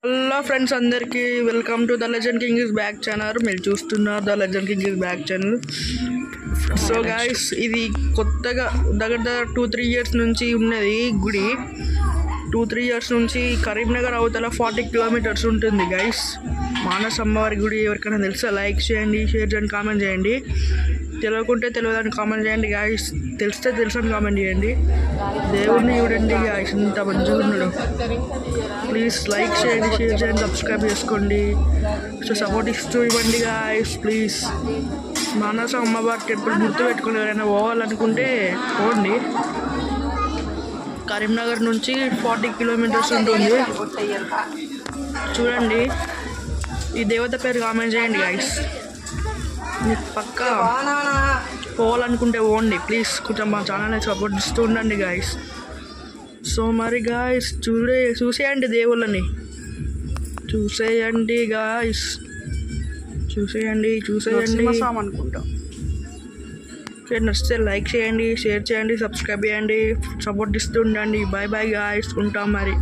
Hello friends అందరికీ welcome to the legend king is back channel. మీరు చూస్తున్నారు the legend king is back channel. So guys, ఇది కొత్తగా దగ్గర 2-3 ఇయర్స్ నుంచి ఉన్నది గుడి. 2-3 ఇయర్స్ నుంచి కరీంనగర్ అవతల 40 కిలోమీటర్స్ ఉంటుంది గైస్. మానస అమ్మవారి గుడి. ఎవరికైనా తెలుసా లైక్ చేయండి, షేర్ చేయండి, కామెంట్ చేయండి. తెలియకుంటే తెలియదని కామెంట్ చేయండి గాయస్. తెలిస్తే తెలుసని కామెంట్ చేయండి. దేవుడిని చూడండి గాయస్, ఇంత మంచిగా ఉన్నాడు. ప్లీజ్ లైక్ చేయండి, షేర్ చేయండి, సబ్స్క్రైబ్ చేసుకోండి. సో సపోర్ట్ ఇస్తూ ఇవ్వండి గాయస్ ప్లీజ్. మానస అమ్మవారి టెంపుల్ గుర్తుపెట్టుకుని ఎవరైనా పోవాలనుకుంటే పోండి. కరీంనగర్ నుంచి 40 కిలోమీటర్స్ ఉంటుంది. చూడండి, ఈ దేవత పేరు కామెంట్ చేయండి గాయస్. మీకు పక్కా పోవాలనుకుంటే పోండి ప్లీజ్. కొంచెం మా ఛానల్ని సపోర్ట్ ఇస్తూ ఉండండి గాయస్. సో మరి గాయస్ చూసేయండి, దేవుళ్ళని చూసేయండి గాయస్, చూసేయండి అనుకుంటా. నచ్చితే లైక్ చేయండి, షేర్ చేయండి, సబ్స్క్రైబ్ చేయండి, సపోర్ట్ ఇస్తూ ఉండండి. బాయ్ బాయ్ గాయస్, ఉంటాం మరి.